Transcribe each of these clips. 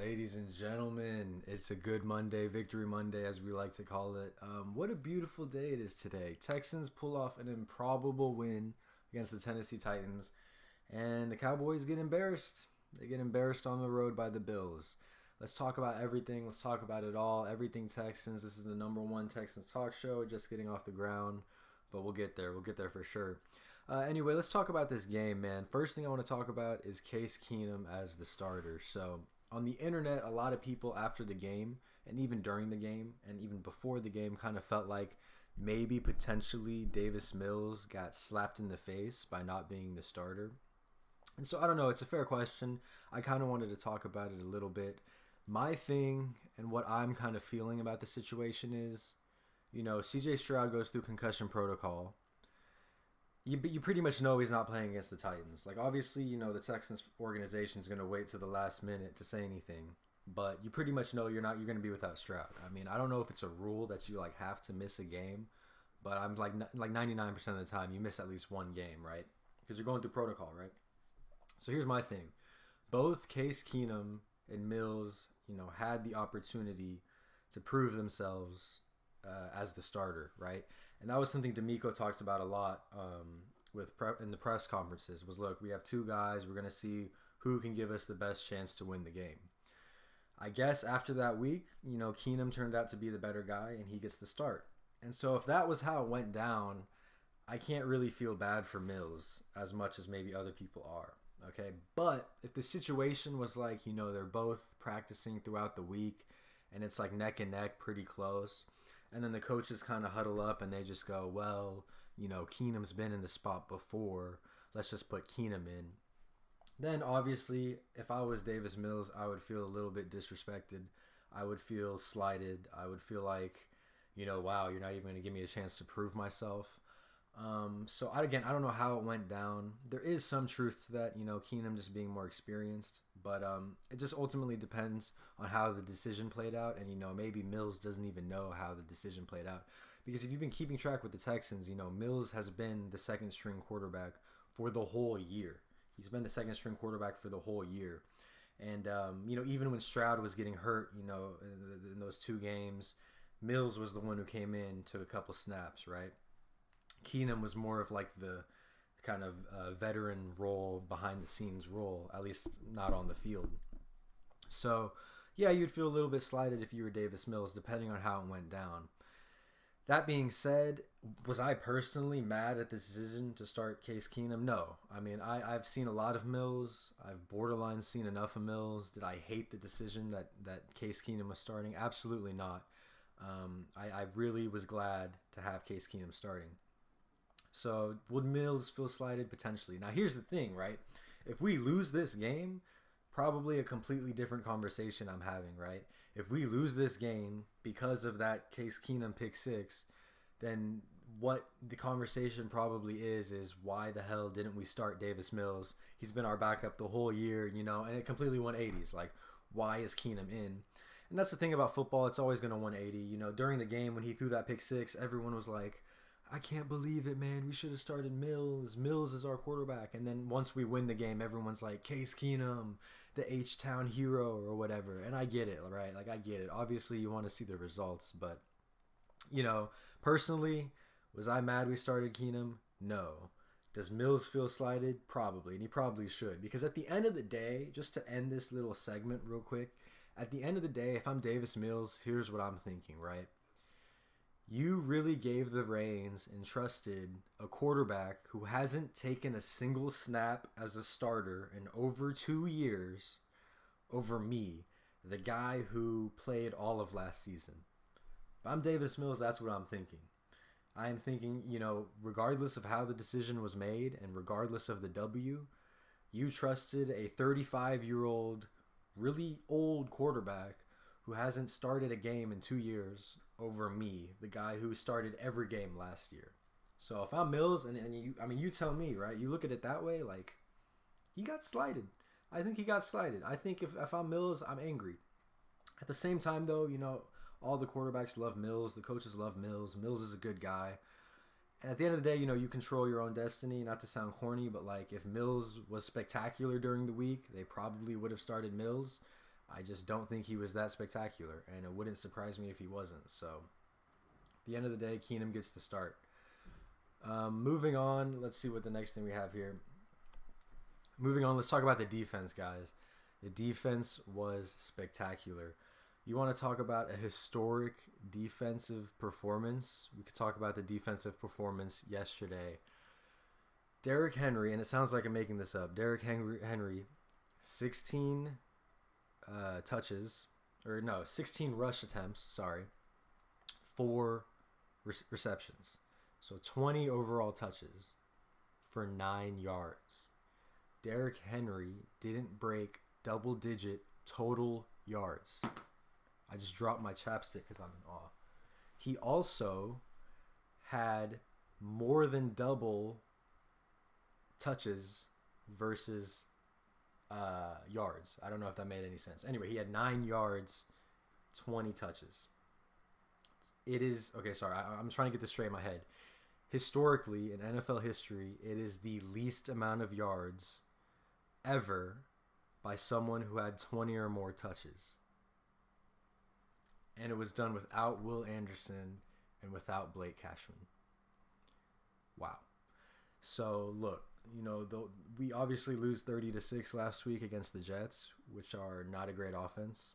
Ladies and gentlemen, it's a good Monday, Victory Monday, as we like to call it. What a beautiful day it is today. Texans pull off an improbable win against the Tennessee Titans, and the Cowboys get embarrassed. They get embarrassed on the road by the Bills. Let's talk about everything. Let's talk about it all. Everything Texans. This is the number one Texans talk show, just getting off the ground, but we'll get there. We'll get there for sure. Anyway, let's talk about this game, man. First thing I want to talk about is Case Keenum as the starter. So, on the internet, a lot of people after the game, and even during the game, and even before the game, kind of felt like maybe potentially Davis Mills got slapped in the face by not being the starter. And so, I don't know, it's a fair question. I kind of wanted to talk about it a little bit. My thing and what I'm kind of feeling about the situation is, CJ Stroud goes through concussion protocol. You pretty much know he's not playing against the Titans. Like, obviously, the Texans organization is going to wait to the last minute to say anything. But you pretty much know you're going to be without Stroud. I mean, I don't know if it's a rule that you, have to miss a game. But I'm like 99% of the time, you miss at least one game, right? Because you're going through protocol, right? So here's my thing. Both Case Keenum and Mills, had the opportunity to prove themselves as the starter, right? And that was something D'Amico talked about a lot in the press conferences. Was look, we have two guys. We're gonna see who can give us the best chance to win the game. I guess after that week, Keenum turned out to be the better guy, and he gets the start. And so if that was how it went down, I can't really feel bad for Mills as much as maybe other people are. Okay, but if the situation was like, they're both practicing throughout the week, and it's like neck and neck, pretty close. And then the coaches kind of huddle up and they just go, well, Keenum's been in the spot before. Let's just put Keenum in. Then obviously, if I was Davis Mills, I would feel a little bit disrespected. I would feel slighted. I would feel like, wow, you're not even going to give me a chance to prove myself. I don't know how it went down. There is some truth to that, Keenum just being more experienced, but it just ultimately depends on how the decision played out, and maybe Mills doesn't even know how the decision played out, because if you've been keeping track with the Texans, Mills has been the second string quarterback for the whole year. He's been the second string quarterback for the whole year, and even when Stroud was getting hurt, in those two games, Mills was the one who came in, took a couple snaps, right? Keenum was more of like the kind of veteran role, behind the scenes role, at least not on the field. So, yeah, you'd feel a little bit slighted if you were Davis Mills, depending on how it went down. That being said, was I personally mad at the decision to start Case Keenum? No. I mean, I've seen a lot of Mills. I've borderline seen enough of Mills. Did I hate the decision that Case Keenum was starting? Absolutely not. I really was glad to have Case Keenum starting. So, would Mills feel slighted? Potentially. Now, here's the thing, right? If we lose this game, probably a completely different conversation I'm having, right? If we lose this game because of that Case Keenum pick six, then what the conversation probably is why the hell didn't we start Davis Mills? He's been our backup the whole year, and it completely 180s. Like, why is Keenum in? And that's the thing about football. It's always going to 180. During the game when he threw that pick six, everyone was like, I can't believe it, man. We should have started Mills. Mills is our quarterback. And then once we win the game, everyone's like, Case Keenum, the H-Town hero or whatever. And I get it, right? Like, I get it. Obviously, you want to see the results. But, personally, was I mad we started Keenum? No. Does Mills feel slighted? Probably. And he probably should. Because at the end of the day, just to end this little segment real quick, at the end of the day, if I'm Davis Mills, here's what I'm thinking, right? You really gave the reins and trusted a quarterback who hasn't taken a single snap as a starter in over 2 years over me, the guy who played all of last season. If I'm Davis Mills, that's what I'm thinking. I am thinking, regardless of how the decision was made and regardless of the W, you trusted a 35-year-old, really old quarterback who hasn't started a game in 2 years over me, the guy who started every game last year. So if I'm Mills, and you tell me, right? You look at it that way, like, he got slighted. I think he got slighted. I think if I'm Mills, I'm angry. At the same time, though, all the quarterbacks love Mills. The coaches love Mills. Mills is a good guy. And at the end of the day, you control your own destiny. Not to sound corny, but, like, if Mills was spectacular during the week, they probably would have started Mills. I just don't think he was that spectacular, and it wouldn't surprise me if he wasn't. So, at the end of the day, Keenum gets to start. Moving on, let's see what the next thing we have here. Moving on, let's talk about the defense, guys. The defense was spectacular. You want to talk about a historic defensive performance? We could talk about the defensive performance yesterday. Derrick Henry, and it sounds like I'm making this up. Derrick Henry 16 touches, 16 rush attempts, 4 receptions. So 20 overall touches for 9 yards. Derrick Henry didn't break double-digit total yards. I just dropped my chapstick because I'm in awe. He also had more than double touches versus yards. I don't know if that made any sense. Anyway, he had 9 yards, 20 touches. It is, okay, sorry, I'm trying to get this straight in my head. Historically, in NFL history, it is the least amount of yards ever by someone who had 20 or more touches. And it was done without Will Anderson and without Blake Cashman. Wow. So, look, we obviously lose 30-6 last week against the Jets, which are not a great offense.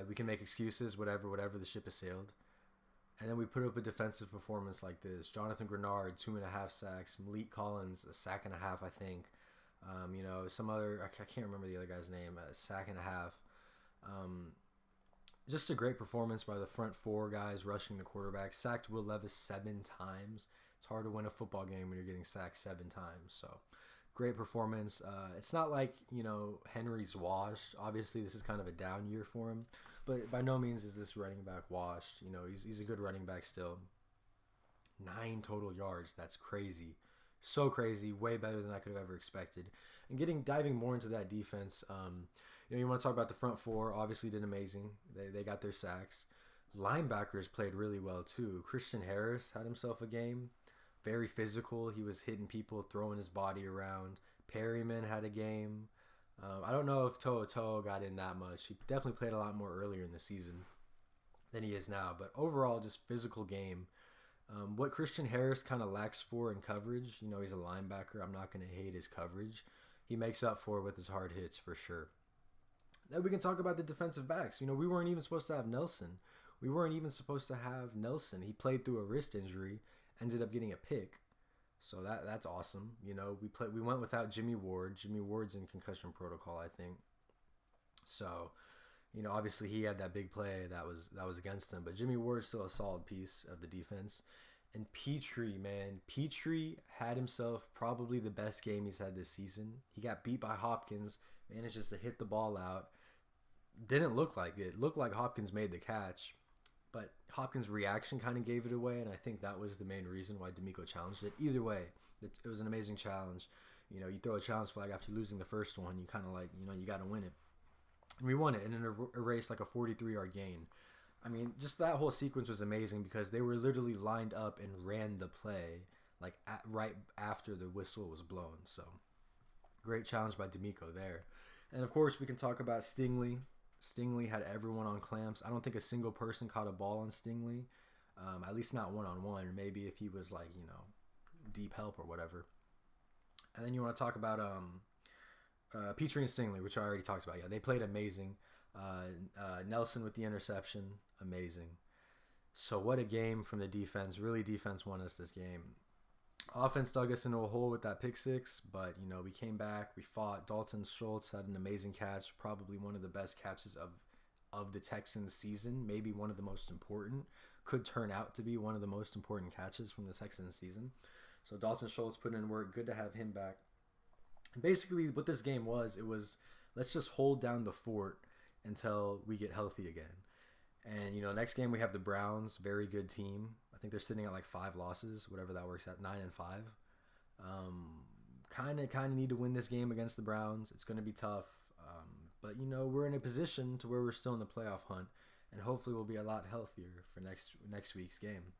We can make excuses, whatever, the ship has sailed. And then we put up a defensive performance like this. Jonathan Grenard, 2.5 sacks. Malik Collins, 1.5 sacks, I think. Some other, I can't remember the other guy's name, 1.5 sacks. Just a great performance by the front 4 guys rushing the quarterback. Sacked Will Levis 7 times. It's hard to win a football game when you're getting sacked 7 times. So, great performance. It's not like, Henry's washed. Obviously, this is kind of a down year for him. But by no means is this running back washed. He's a good running back still. 9 total yards. That's crazy. So crazy. Way better than I could have ever expected. And diving more into that defense, you want to talk about the front 4. Obviously did amazing. They got their sacks. Linebackers played really well too. Christian Harris had himself a game. Very physical. He was hitting people, throwing his body around. Perryman had a game. I don't know if To'o got in that much. He definitely played a lot more earlier in the season than he is now. But overall, just physical game. What Christian Harris kind of lacks for in coverage, he's a linebacker. I'm not going to hate his coverage. He makes up for it with his hard hits for sure. Then we can talk about the defensive backs. We weren't even supposed to have Nelson. He played through a wrist injury, ended up getting a pick. So that's awesome. We went without Jimmy Ward. Jimmy Ward's in concussion protocol, I think. So, obviously he had that big play that was against him, but Jimmy Ward's still a solid piece of the defense. And Petrie had himself probably the best game he's had this season. He got beat by Hopkins, managed just to hit the ball out. Didn't look like it. Looked like Hopkins made the catch, but Hopkins' reaction kind of gave it away, and I think that was the main reason why D'Amico challenged it. Either way, it was an amazing challenge. You throw a challenge flag after losing the first one, you kind of you got to win it. And we won it in a race, like a 43-yard gain. I mean, just that whole sequence was amazing because they were literally lined up and ran the play right after the whistle was blown. So, great challenge by D'Amico there. And, of course, we can talk about Stingley. Stingley had everyone on clamps. I don't think a single person caught a ball on Stingley, at least not one-on-one. Maybe if he was deep help or whatever. And then you want to talk about Petrie and Stingley, which I already talked about. Yeah, they played amazing. Nelson with the interception, amazing. So what a game from the defense. Really, defense won us this game. Offense dug us into a hole with that pick 6, but we came back, we fought. Dalton Schultz had an amazing catch, probably one of the best catches of the Texans season, maybe one of the most important. Could turn out to be one of the most important catches from the Texans season. So Dalton Schultz put in work. Good to have him back. And basically, what this game was, let's just hold down the fort until we get healthy again. And, next game we have the Browns, very good team. I think they're sitting at 5 losses, whatever that works at, 9-5. Kind of need to win this game against the Browns. It's going to be tough. But, we're in a position to where we're still in the playoff hunt. And hopefully we'll be a lot healthier for next week's game.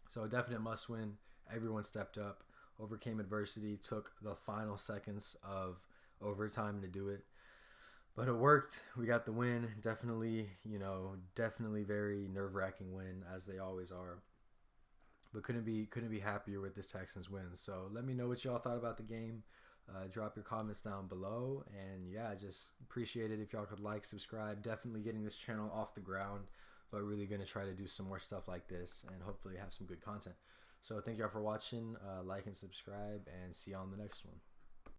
So a definite must win. Everyone stepped up, overcame adversity, took the final seconds of overtime to do it. But it worked. We got the win. Definitely, definitely very nerve-wracking win, as they always are. But couldn't be happier with this Texans win. So let me know what y'all thought about the game. Drop your comments down below. And yeah, just appreciate it if y'all could like, subscribe. Definitely getting this channel off the ground, but really going to try to do some more stuff like this and hopefully have some good content. So thank y'all for watching. Like and subscribe, and see y'all on the next one.